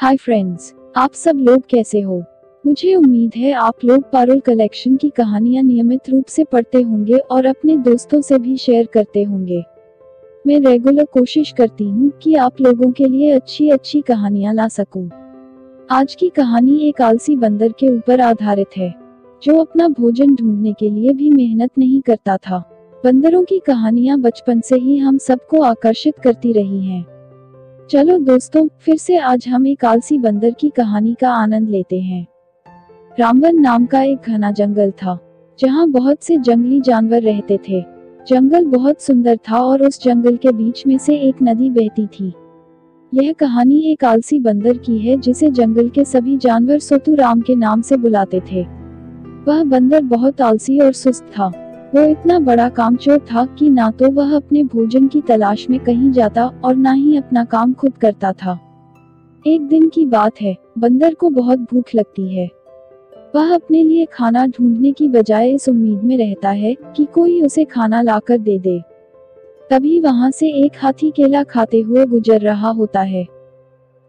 Hi friends, आप सब लोग कैसे हो। मुझे उम्मीद है आप लोग पारुल कलेक्शन की कहानियां नियमित रूप से पढ़ते होंगे और अपने दोस्तों से भी शेयर करते होंगे। मैं रेगुलर कोशिश करती हूँ कि आप लोगों के लिए अच्छी अच्छी कहानियां ला सकूं। आज की कहानी एक आलसी बंदर के ऊपर आधारित है, जो अपना भोजन ढूंढने के लिए भी मेहनत नहीं करता था। बंदरों की कहानियां बचपन से ही हम सबको आकर्षित करती रही हैं। चलो दोस्तों, फिर से आज हम एक आलसी बंदर की कहानी का आनंद लेते हैं। रामवन नाम का एक घना जंगल था, जहाँ बहुत से जंगली जानवर रहते थे। जंगल बहुत सुंदर था और उस जंगल के बीच में से एक नदी बहती थी। यह कहानी एक आलसी बंदर की है, जिसे जंगल के सभी जानवर सोतू राम के नाम से बुलाते थे। वह बंदर बहुत आलसी और सुस्त था। वो इतना बड़ा कामचोर था कि ना तो वह अपने भोजन की तलाश में कहीं जाता और ना ही अपना काम खुद करता था। एक दिन की बात है, बंदर को बहुत भूख लगती है। वह अपने लिए खाना ढूंढने की बजाय इस उम्मीद में रहता है कि कोई उसे खाना लाकर दे दे। तभी वहां से एक हाथी केला खाते हुए गुजर रहा होता है।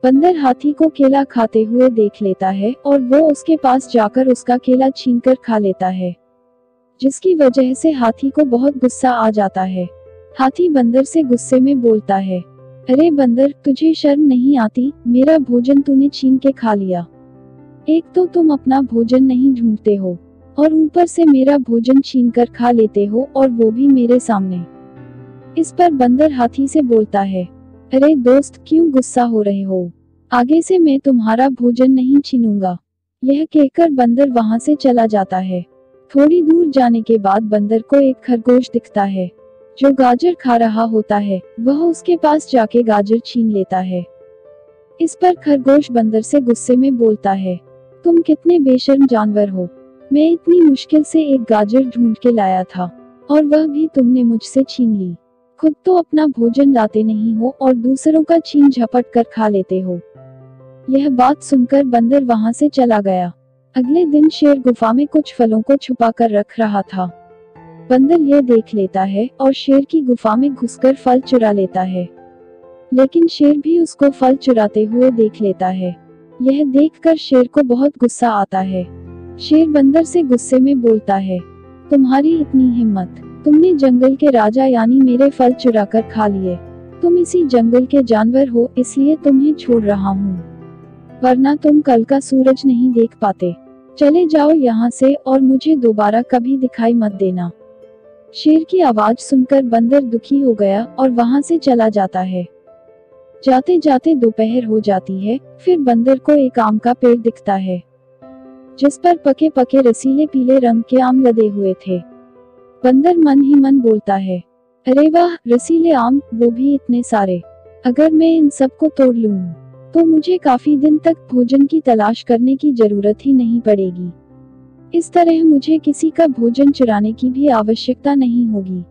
बंदर हाथी को केला खाते हुए देख लेता है और वो उसके पास जाकर उसका केला छीनकर खा लेता है, जिसकी वजह से हाथी को बहुत गुस्सा आ जाता है। हाथी बंदर से गुस्से में बोलता है, अरे बंदर, तुझे शर्म नहीं आती, मेरा भोजन तूने छीन के खा लिया। एक तो तुम अपना भोजन नहीं ढूंढते हो और ऊपर से मेरा भोजन छीन कर खा लेते हो, और वो भी मेरे सामने। इस पर बंदर हाथी से बोलता है, अरे दोस्त, क्यों गुस्सा हो रहे हो? आगे से मैं तुम्हारा भोजन नहीं छीनूंगा। यह कहकर बंदर वहां से चला जाता है। थोड़ी दूर जाने के बाद बंदर को एक खरगोश दिखता है, जो गाजर खा रहा होता है। वह उसके पास जाके गाजर छीन लेता है। इस पर खरगोश बंदर से गुस्से में बोलता है, तुम कितने बेशर्म जानवर हो। मैं इतनी मुश्किल से एक गाजर ढूंढ के लाया था और वह भी तुमने मुझसे छीन ली। खुद तो अपना भोजन लाते नहीं हो और दूसरों का छीन झपट कर खा लेते हो। यह बात सुनकर बंदर वहां से चला गया। अगले दिन शेर गुफा में कुछ फलों को छुपा कर रख रहा था। बंदर यह देख लेता है और शेर की गुफा में घुसकर फल चुरा लेता है। लेकिन शेर भी उसको फल चुराते हुए देख लेता है। यह देखकर शेर को बहुत गुस्सा आता है। शेर बंदर से गुस्से में बोलता है, तुम्हारी इतनी हिम्मत, तुमने जंगल के राजा यानी मेरे फल चुरा कर खा लिए। तुम इसी जंगल के जानवर हो, इसलिए तुम्हें छोड़ रहा हूँ, वरना तुम कल का सूरज नहीं देख पाते। चले जाओ यहाँ से और मुझे दोबारा कभी दिखाई मत देना। शेर की आवाज सुनकर बंदर दुखी हो गया और वहां से चला जाता है। जाते जाते दोपहर हो जाती है। फिर बंदर को एक आम का पेड़ दिखता है, जिस पर पके पके रसीले पीले रंग के आम लदे हुए थे। बंदर मन ही मन बोलता है, अरे वाह, रसीले आम, वो भी इतने सारे। अगर मैं इन सबको तोड़ लूं तो मुझे काफी दिन तक भोजन की तलाश करने की जरूरत ही नहीं पड़ेगी। इस तरह मुझे किसी का भोजन चुराने की भी आवश्यकता नहीं होगी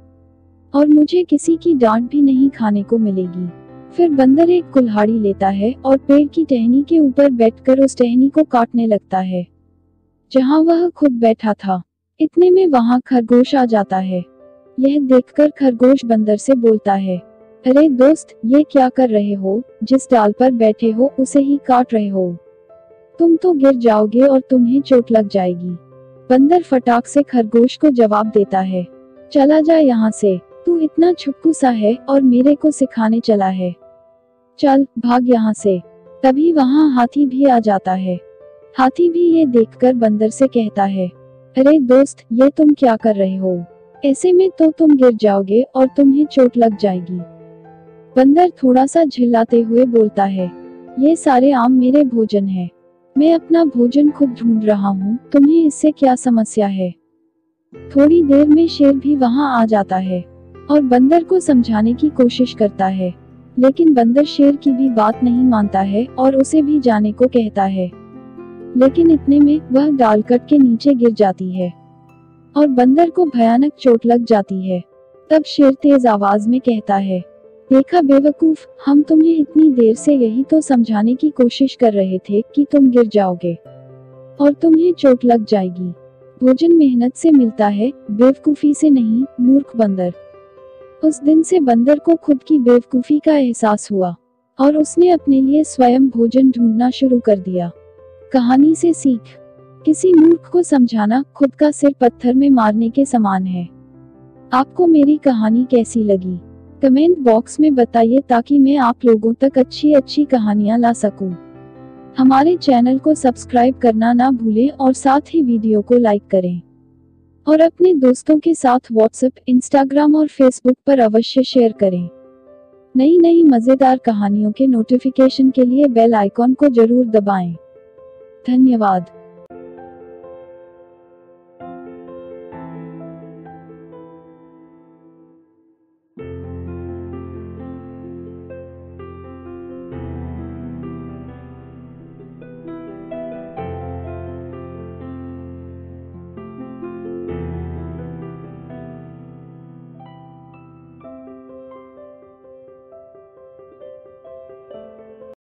और मुझे किसी की डांट भी नहीं खाने को मिलेगी। फिर बंदर एक कुल्हाड़ी लेता है और पेड़ की टहनी के ऊपर बैठकर उस टहनी को काटने लगता है, जहां वह खुद बैठा था। इतने में वहां खरगोश आ जाता है। यह देखकर खरगोश बंदर से बोलता है, अरे दोस्त, ये क्या कर रहे हो? जिस डाल पर बैठे हो उसे ही काट रहे हो। तुम तो गिर जाओगे और तुम्हें चोट लग जाएगी। बंदर फटाक से खरगोश को जवाब देता है, चला जा यहाँ से, तू इतना छुपकू सा है और मेरे को सिखाने चला है। चल भाग यहाँ से। तभी वहाँ हाथी भी आ जाता है। हाथी भी ये देखकर बंदर से कहता है, अरे दोस्त, ये तुम क्या कर रहे हो? ऐसे में तो तुम गिर जाओगे और तुम्हें चोट लग जाएगी। बंदर थोड़ा सा झिल्लाते हुए बोलता है, ये सारे आम मेरे भोजन है। मैं अपना भोजन खुद ढूंढ रहा हूँ, तुम्हें इससे क्या समस्या है? थोड़ी देर में शेर भी वहाँ आ जाता है और बंदर को समझाने की कोशिश करता है, लेकिन बंदर शेर की भी बात नहीं मानता है और उसे भी जाने को कहता है। लेकिन इतने में वह डाल कट के नीचे गिर जाती है और बंदर को भयानक चोट लग जाती है। तब शेर तेज आवाज में कहता है, देखा बेवकूफ, हम तुम्हें इतनी देर से यही तो समझाने की कोशिश कर रहे थे कि तुम गिर जाओगे और तुम्हें चोट लग जाएगी। भोजन मेहनत से मिलता है, बेवकूफी से नहीं, मूर्ख बंदर। उस दिन से बंदर को खुद की बेवकूफी का एहसास हुआ और उसने अपने लिए स्वयं भोजन ढूंढना शुरू कर दिया। कहानी से सीख। किसी मूर्ख को समझाना खुद का सिर पत्थर में मारने के समान है। आपको मेरी कहानी कैसी लगी? कमेंट बॉक्स में बताइए ताकि मैं आप लोगों तक अच्छी अच्छी कहानियां ला सकूं। हमारे चैनल को सब्सक्राइब करना ना भूलें और साथ ही वीडियो को लाइक करें और अपने दोस्तों के साथ व्हाट्सएप, इंस्टाग्राम और फेसबुक पर अवश्य शेयर करें। नई नई मजेदार कहानियों के नोटिफिकेशन के लिए बेल आइकॉन को जरूर दबाएं। धन्यवाद।